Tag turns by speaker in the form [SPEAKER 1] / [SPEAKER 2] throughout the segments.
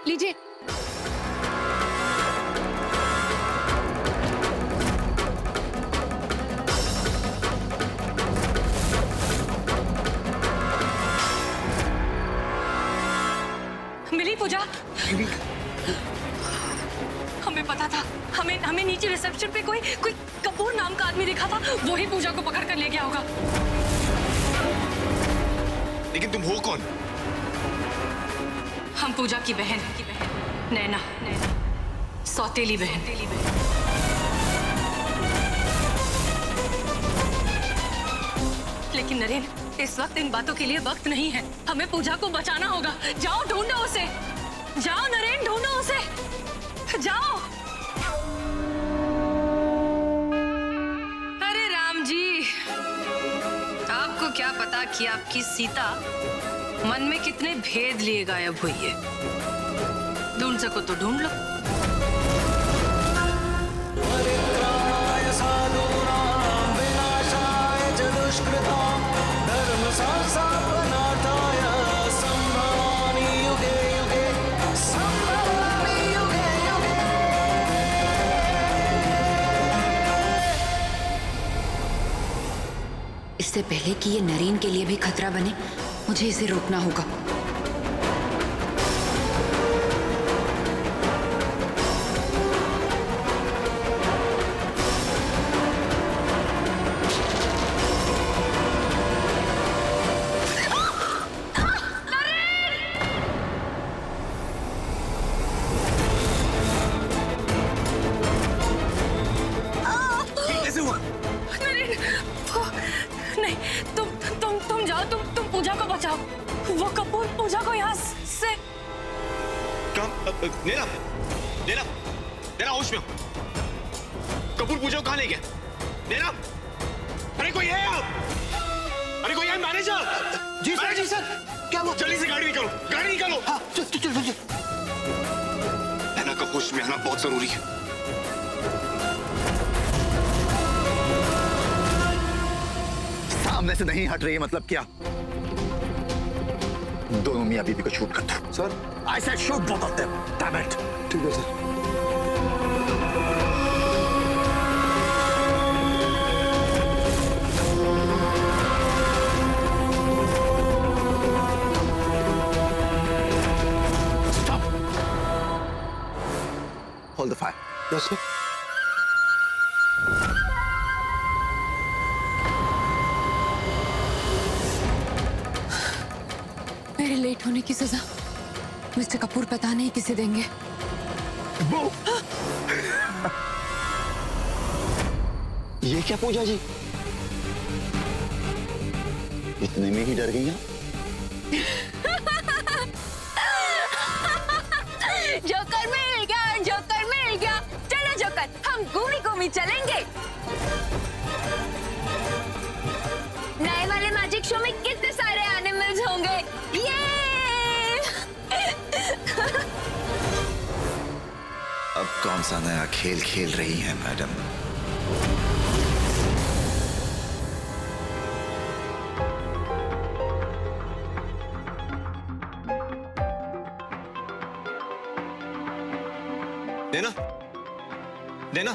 [SPEAKER 1] लीजिए। मिली पूजा? हमें पता था, हमें नीचे रिसेप्शन पे कोई कपूर नाम का आदमी दिखा था, वो ही पूजा को पकड़ कर ले गया होगा।
[SPEAKER 2] लेकिन तुम हो कौन?
[SPEAKER 1] हम पूजा की बहन नैना, सौतेली बहन। लेकिन नरेन, इस वक्त इन बातों के लिए वक्त नहीं है। हमें पूजा को बचाना होगा। जाओ ढूंढो उसे। जाओ नरेन, ढूंढो उसे। जाओ। अरे राम जी, आपको क्या पता कि आपकी सीता मन में कितने भेद लिए गायब हुई है। ढूंढ सको तो ढूंढ लो।
[SPEAKER 3] इससे पहले कि ये नरेन के लिए भी खतरा बने, मुझे इसे रोकना होगा।
[SPEAKER 1] नहीं, तुम जाओ, तुम पूजा को बचाओ। वो कपूर पूजा को यहाँ से।
[SPEAKER 2] नैना होश में हो। कपूर पूजा को कहाँ ले गया? नैना, अरे कोई है आप? अरे कोई है? मैनेजर
[SPEAKER 4] जी सर। क्या हुआ?
[SPEAKER 2] जल्दी से गाड़ी निकालो।
[SPEAKER 4] हाँ, चल।
[SPEAKER 2] नैना का होश में आना बहुत जरूरी है।
[SPEAKER 4] सामने से नहीं हट रही है मतलब क्या? दोनों मियां बीबी को शूट कर दो। Sir, I said shoot both of them. Damn it. ठीक है sir. Stop. Hold the fire. Yes sir.
[SPEAKER 3] मेरे लेट होने की सजा मिस्टर कपूर पता नहीं किसे देंगे।
[SPEAKER 4] ये क्या पूजा जी? इतने में ही डर गई हैं?
[SPEAKER 1] जोकर मिल गया। चलो जोकर, हम घूमी चलेंगे। नए वाले मैजिक शो में कितने सारे एनिमल्स होंगे। ये
[SPEAKER 4] अब कौन सा नया खेल खेल रही हैं मैडम?
[SPEAKER 2] नैना,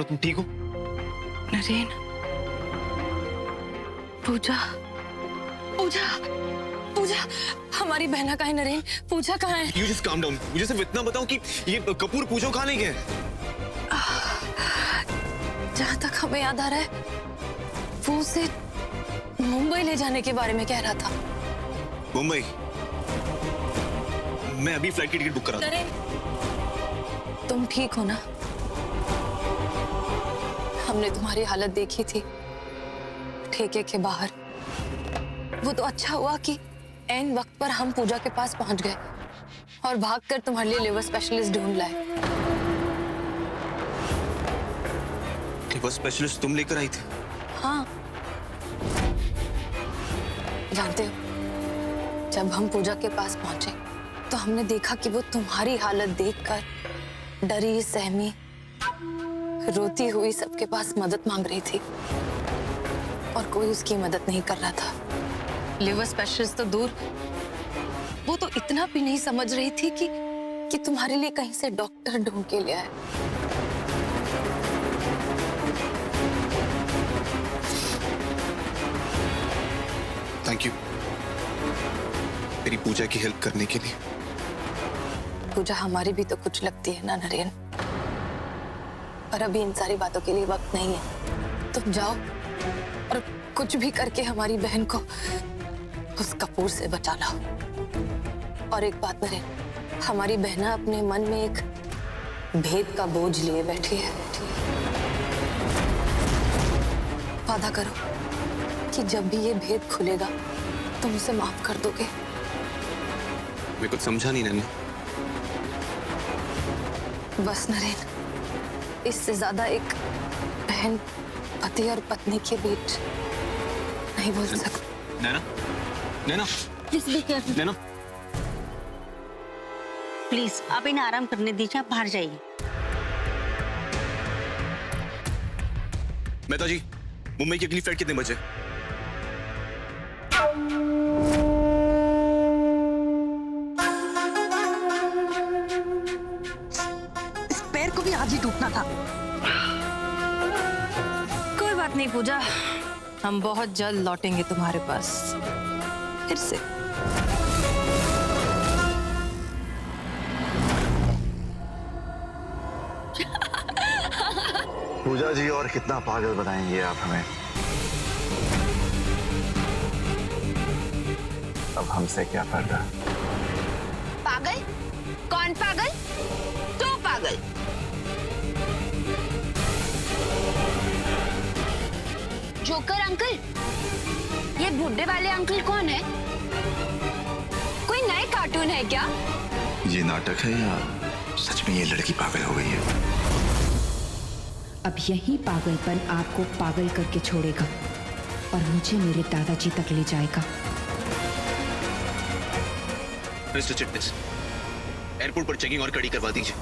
[SPEAKER 2] तुम ठीक हो?
[SPEAKER 1] नरेन, पूजा, हमारी बहना कहाँ है नरेन? पूजा कहाँ है?
[SPEAKER 2] You just calm down. मुझे सिर्फ इतना बताओ कि ये कपूर पूजा को कहाँ ले गए?
[SPEAKER 1] जहाँ तक हमें याद आ रहा है, वो उसे मुंबई ले जाने के बारे में कह रहा था।
[SPEAKER 2] मुंबई? मैं अभी फ्लाइट की टिकट बुक करा दूं।
[SPEAKER 1] नरेन, तुम ठीक हो ना? हमने तुम्हारी हालत देखी थी ठेके के बाहर। वो तो अच्छा हुआ कि ऐन वक्त पर हम पूजा के पास पहुंच गए और भागकर तुम्हारे लिए लिवर स्पेशलिस्ट ढूंढ लाए।
[SPEAKER 2] लिवर स्पेशलिस्ट तुम लेकर आई थी?
[SPEAKER 1] हाँ, जानते हो, जब हम पूजा के पास पहुंचे तो हमने देखा कि वो तुम्हारी हालत देखकर डरी सहमी रोती हुई सबके पास मदद मांग रही थी और कोई उसकी मदद नहीं कर रहा था। लिवर स्पेशलिस्ट तो दूर, वो तो इतना भी नहीं समझ रही थी कि तुम्हारे लिए कहीं से डॉक्टर ढूंढ के ले आए।
[SPEAKER 2] थैंक यू मेरी पूजा की हेल्प करने के लिए।
[SPEAKER 1] पूजा हमारी भी तो कुछ लगती है ना नरेन, पर अभी इन सारी बातों के लिए वक्त नहीं है। तुम जाओ और कुछ भी करके हमारी बहन को उस कपूर से बचा लाओ। और एक बात नरेन, हमारी बहना अपने मन में एक भेद का बोझ लिए बैठी है। वादा करो कि जब भी ये भेद खुलेगा तुम उसे माफ कर दोगे।
[SPEAKER 2] मैं कुछ समझा नहीं नन्ही।
[SPEAKER 1] बस नरेन, इससे ज्यादा एक बहन पति और पत्नी के बीच नहीं बोल सकती।
[SPEAKER 2] Naina, Naina,
[SPEAKER 5] please be careful.
[SPEAKER 2] Naina,
[SPEAKER 5] please आप इन्हें आराम करने दीजिए, आप बाहर जाइए।
[SPEAKER 2] मेहता जी, मुंबई की अगली फ्लाइट कितने बजे?
[SPEAKER 1] इस पैर को भी आज ही टूटना था। कोई बात नहीं पूजा, हम बहुत जल्द लौटेंगे तुम्हारे पास फिर से।
[SPEAKER 4] पूजा जी और कितना पागल बनाएंगे आप हमें? अब हमसे क्या फायदा?
[SPEAKER 1] पागल? कौन पागल? तू पागल। जोकर अंकल, ये बुढ़े वाले अंकल कौन है? कोई नए कार्टून है क्या?
[SPEAKER 4] ये नाटक है या सच में ये लड़की पागल हो गई है?
[SPEAKER 6] अब यही पागलपन आपको पागल करके छोड़ेगा और मुझे मेरे दादाजी तक ले जाएगा।
[SPEAKER 2] मिस्टर चिटनिस, एयरपोर्ट पर चेकिंग और कड़ी करवा दीजिए।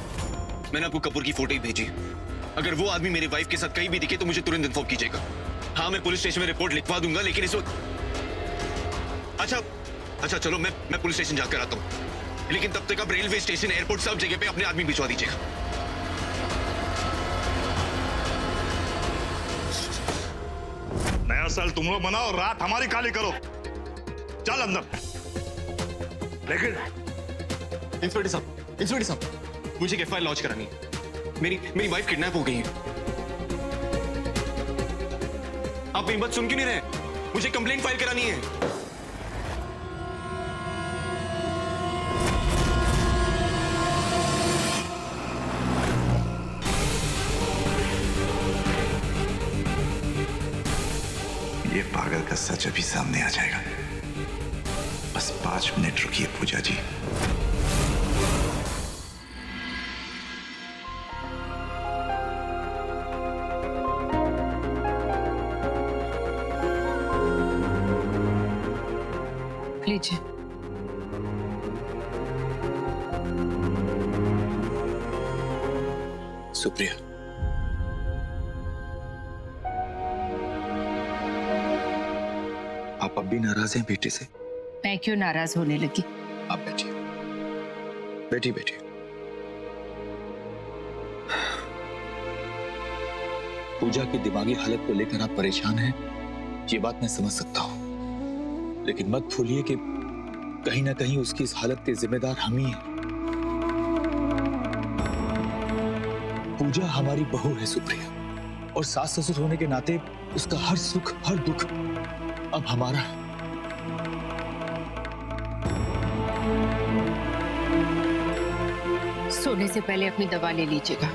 [SPEAKER 2] मैंने आपको कपूर की फोटो ही भेजी। अगर वो आदमी मेरी वाइफ के साथ कहीं भी दिखे तो मुझे तुरंत इन्फॉर्म कीजिएगा। हाँ, मैं पुलिस स्टेशन में रिपोर्ट लिखवा दूंगा, लेकिन इस वक्त अच्छा चलो, मैं पुलिस स्टेशन जाकर आता हूँ, लेकिन तब तक आप रेलवे स्टेशन, एयरपोर्ट, सब जगह पे अपने आदमी भिजवा दीजिएगा।
[SPEAKER 7] नया साल तुम लोग मनाओ, रात हमारी खाली करो। चल अंदर। लेकिन
[SPEAKER 2] इंस्पेक्टर साहब, मुझे एक एफआईआर लॉन्च करानी है। मेरी वाइफ किडनैप हो गई है। आप मेरी बात सुन क्यों नहीं रहे? मुझे कंप्लेंट फाइल करानी है।
[SPEAKER 4] ये पागल का सच अभी सामने आ जाएगा। बस 5 मिनट रुकिए पूजा जी।
[SPEAKER 1] लीजिए।
[SPEAKER 2] सुप्रिया, आप अब भी नाराज हैं बेटे से?
[SPEAKER 6] मैं क्यों नाराज होने लगी?
[SPEAKER 2] आप बैठिए, बैठिए बैठिए। पूजा की दिमागी हालत को लेकर आप परेशान हैं, ये बात मैं समझ सकता हूं, लेकिन मत भूलिए कि कहीं ना कहीं उसकी इस हालत के जिम्मेदार हम ही हैं। पूजा हमारी बहू है सुप्रिया, और सास ससुर होने के नाते उसका हर सुख हर दुख अब हमारा है।
[SPEAKER 6] सोने से पहले अपनी दवा ले लीजिएगा।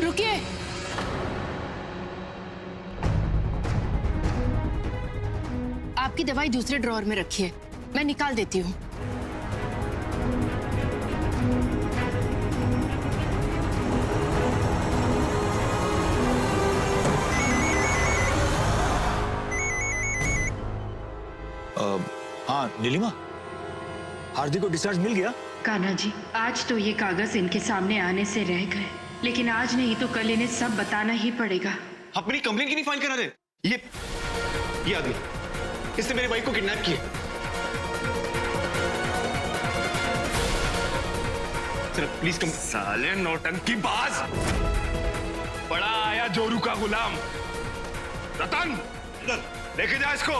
[SPEAKER 3] रुकिए। आपकी दवाई दूसरे ड्रॉअर में रखिए, मैं निकाल देती हूँ।
[SPEAKER 8] हाँ नीलिमा, हार्दिक को डिस्चार्ज मिल गया?
[SPEAKER 6] कान्हा जी, आज तो ये कागज इनके सामने आने से रह गए, लेकिन आज नहीं तो कल इन्हें सब बताना ही पड़ेगा।
[SPEAKER 2] आप मेरी कंप्लेन क्यों नहीं फाइल करा रहे? ये आदमी, इसने मेरे वाइफ को किडनैप किया। Sir please come.
[SPEAKER 7] साले नौटंकी बाज, बड़ा आया जोरू का गुलाम। रतन, लेके जा इसको।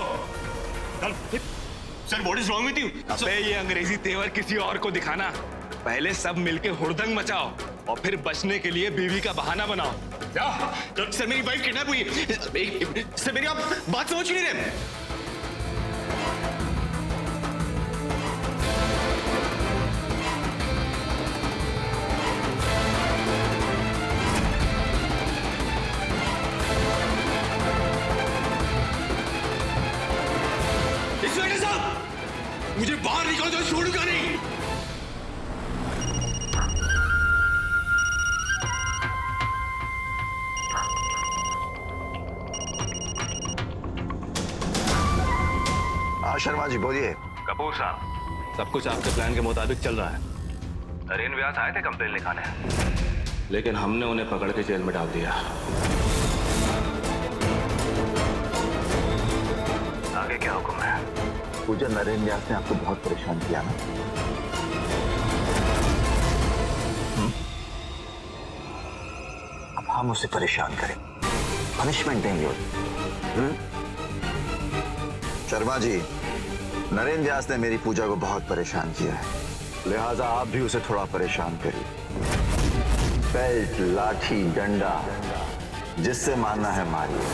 [SPEAKER 2] Sir what is wrong with you?
[SPEAKER 7] अबे ये अंग्रेजी तेवर किसी और को दिखाना, पहले सब मिलके हुड़दंग मचाओ और फिर बचने के लिए बीवी का बहाना बनाओ। जा।
[SPEAKER 2] सर मेरी वाइफ किडनैप हुई है। सर मेरी आप बात समझ नहीं रहे। इंस्पेक्टर साहब, मुझे बाहर निकालो तो छोड़ूंगा नहीं।
[SPEAKER 4] शर्मा जी बोलिए।
[SPEAKER 9] कपूर साहब, सब कुछ आपके प्लान के मुताबिक चल रहा है। नरेन व्यास आए थे कंप्लेन लिखाने, लेकिन हमने उन्हें पकड़ के जेल में डाल दिया। आगे क्या हुक्म है?
[SPEAKER 4] पूजा, नरेन व्यास ने आपको बहुत परेशान किया ना? अब हम उसे परेशान करें, पनिशमेंट देंगे उसे। शर्मा जी, नरेन व्यास ने मेरी पूजा को बहुत परेशान किया है, लिहाजा आप भी उसे थोड़ा परेशान करिए। बेल्ट, लाठी, डंडा, जिससे मारना है मारिए,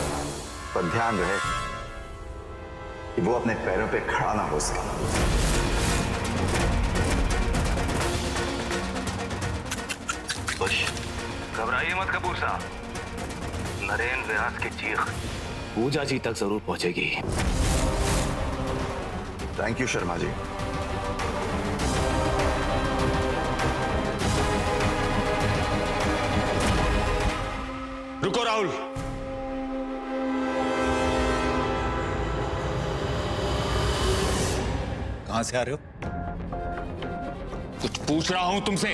[SPEAKER 4] पर ध्यान रहे कि वो अपने पैरों पे खड़ा ना हो सके।
[SPEAKER 9] घबराइए मत कपूर साहब, नरेन व्यास की चीख पूजा जी तक जरूर पहुंचेगी।
[SPEAKER 4] Thank you Sharma ji.
[SPEAKER 2] रुको राहुल,
[SPEAKER 8] कहां से आ रहे हो?
[SPEAKER 2] कुछ पूछ रहा हूं तुमसे।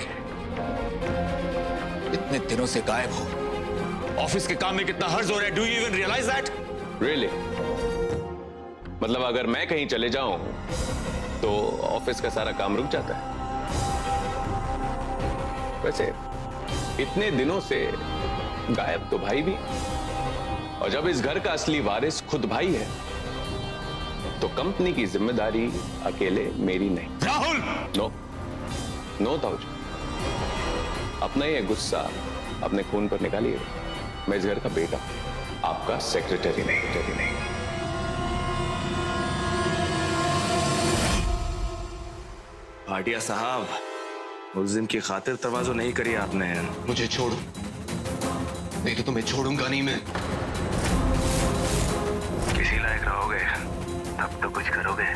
[SPEAKER 8] इतने दिनों से गायब हो,
[SPEAKER 2] ऑफिस के काम में कितना हर्ज हो रहा है। Do you even realise that?
[SPEAKER 9] Really? मतलब अगर मैं कहीं चले जाऊं तो ऑफिस का सारा काम रुक जाता है? वैसे इतने दिनों से गायब तो भाई भी, और जब इस घर का असली वारिस खुद भाई है तो कंपनी की जिम्मेदारी अकेले मेरी नहीं।
[SPEAKER 2] राहुल!
[SPEAKER 9] नो ताऊजी, अपना ये गुस्सा अपने खून पर निकालिएगा। मैं इस घर का बेटा, आपका सेक्रेटरी नहीं।
[SPEAKER 7] भाटिया साहब, मुल्जिम की खातिर तवाज़ो नहीं करी आपने।
[SPEAKER 2] मुझे छोड़ो, नहीं तो तुम्हें छोड़ूंगा नहीं मैं।
[SPEAKER 9] किसी लायक रहोगे तब तो कुछ करोगे।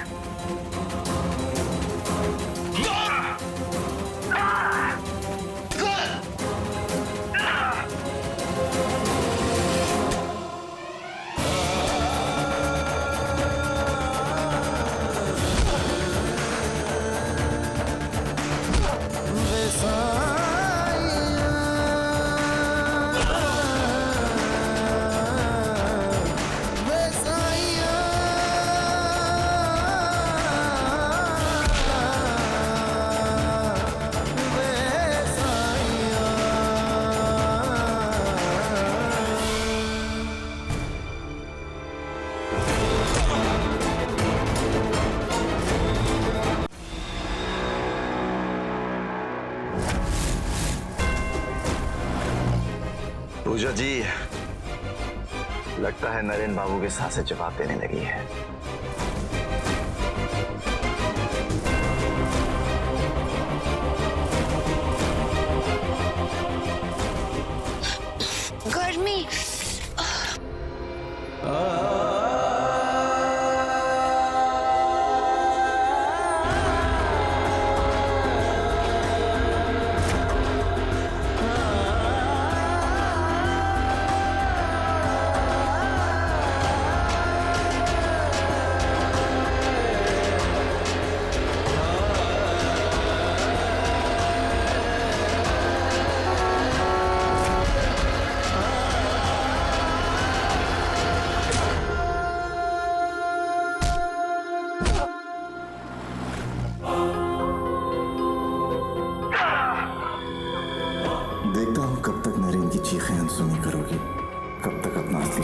[SPEAKER 4] पूजा जी, लगता है नरेन बाबू की सांसें जवाब देने लगी है।
[SPEAKER 1] गर्मी।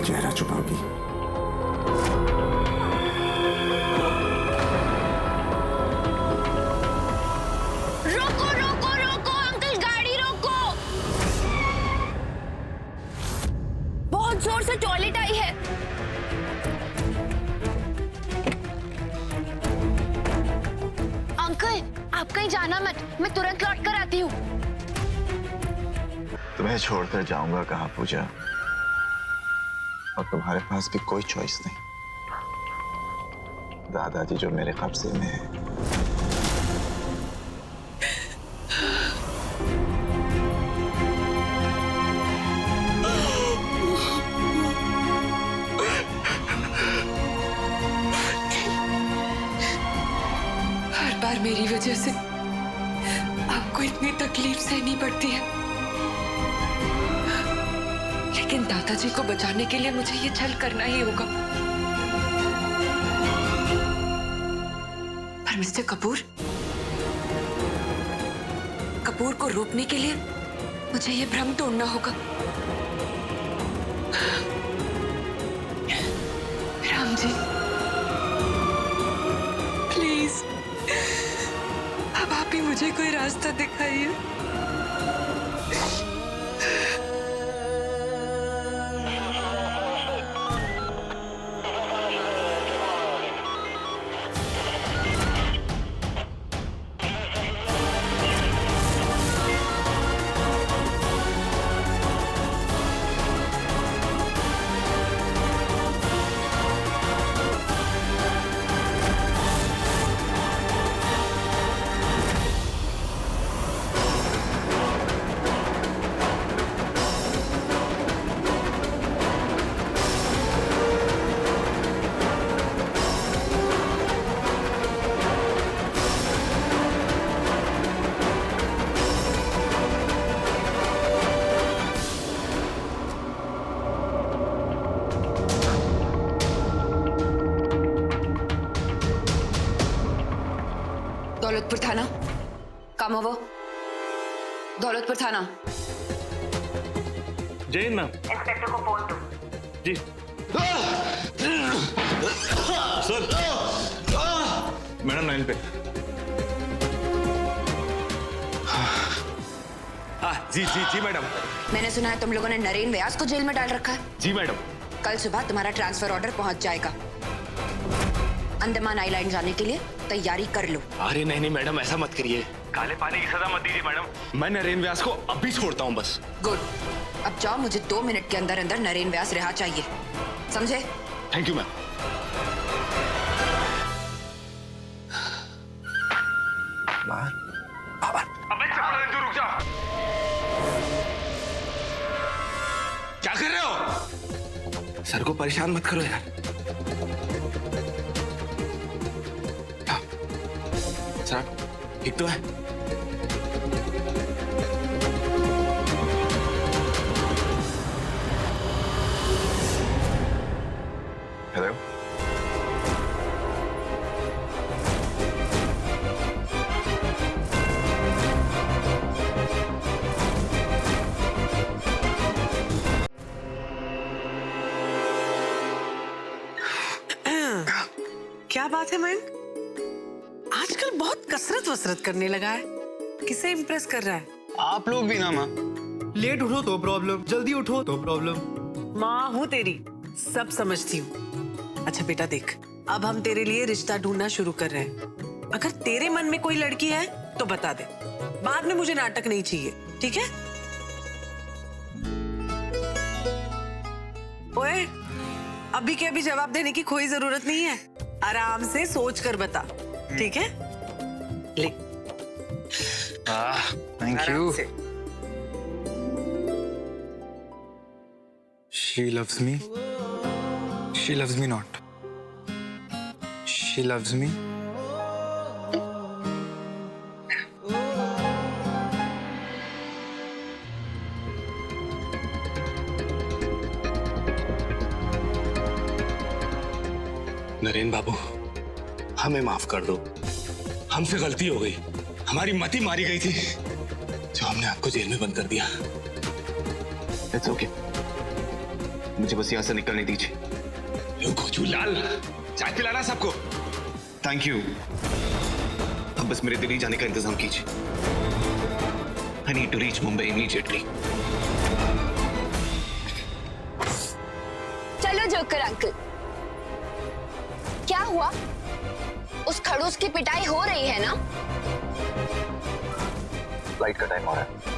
[SPEAKER 4] चेहरा छुपाओगी?
[SPEAKER 1] रोको रोको रोको अंकल, गाड़ी रोको। बहुत जोर से टॉयलेट आई है। अंकल आप कहीं जाना मत, मैं तुरंत लौट कर आती हूँ।
[SPEAKER 4] तुम्हें छोड़कर जाऊंगा कहाँ पूजा? और तुम्हारे पास भी कोई चॉइस नहीं। दादाजी जो मेरे कब्जे में है।
[SPEAKER 3] हर बार मेरी वजह से आपको इतनी तकलीफ सहनी पड़ती है, लेकिन दादाजी को बचाने के लिए मुझे ये छल करना ही होगा। पर मिस्टर कपूर को रोकने के लिए मुझे ये भ्रम तोड़ना होगा। राम जी प्लीज, अब आप ही मुझे कोई रास्ता दिखाइए। दौलतपुर थाना, काम वो दौलतपुर थाना।
[SPEAKER 7] जय मैम।
[SPEAKER 5] इंस्पेक्टर को बोल दो।
[SPEAKER 7] जी सर। मैडम लाइन पे। हाँ जी जी जी मैडम।
[SPEAKER 6] मैंने सुना है तुम लोगों ने नरेन व्यास को जेल में डाल रखा है।
[SPEAKER 7] जी मैडम।
[SPEAKER 6] कल सुबह तुम्हारा ट्रांसफर ऑर्डर पहुंच जाएगा। अंडमान आइलैंड जाने के लिए तैयारी कर लो।
[SPEAKER 7] अरे नहीं नहीं मैडम, ऐसा मत करिए। काले पानी की सजा मत दीजिए मैडम। मैं नरेन व्यास को अभी छोड़ता हूँ बस।
[SPEAKER 6] गुड, अब जाओ, मुझे 2 मिनट के अंदर अंदर नरेन व्यास रिहा चाहिए, समझे?
[SPEAKER 7] Thank you ma'am. अबे चप्पल रुक जाओ। क्या कर रहे हो? सर को परेशान मत करो यार। सर ठीक तो है?
[SPEAKER 4] हेलो,
[SPEAKER 10] क्या बात है मयंक, आजकल बहुत कसरत वसरत करने लगा है। किसे इम्प्रेस कर रहा है?
[SPEAKER 2] आप लोग भी ना माँ।
[SPEAKER 11] लेट उठो तो प्रॉब्लम, जल्दी उठो तो प्रॉब्लम।
[SPEAKER 10] माँ हूँ तेरी, सब समझती हूँ। अच्छा बेटा देख, अब हम तेरे लिए रिश्ता ढूंढना शुरू कर रहे हैं। अगर तेरे मन में कोई लड़की है तो बता दे, बाद में मुझे नाटक नहीं चाहिए, ठीक है? ओए, अभी के अभी जवाब देने की कोई जरूरत नहीं है, आराम से सोच कर बता, ठीक है? ले।
[SPEAKER 11] Thank you. She loves me. She loves me not. She loves me.
[SPEAKER 7] Naren babu, हमें माफ कर दो। हमसे गलती हो गई, हमारी मति मारी गई थी जो हमने आपको जेल में बंद कर दिया।
[SPEAKER 2] It's okay. मुझे बस यहाँ से निकलने दीजिए।
[SPEAKER 7] गोचूलाल, चाय पिलाना सबको।
[SPEAKER 2] Thank you. अब बस मेरे दिल्ली जाने का इंतजाम कीजिए। I need to reach Mumbai immediately.
[SPEAKER 1] चलो जोकर अंकल, क्या हुआ? उस खड़ूस की पिटाई हो रही है ना?
[SPEAKER 4] फ्लाइट का टाइम हो रहा है।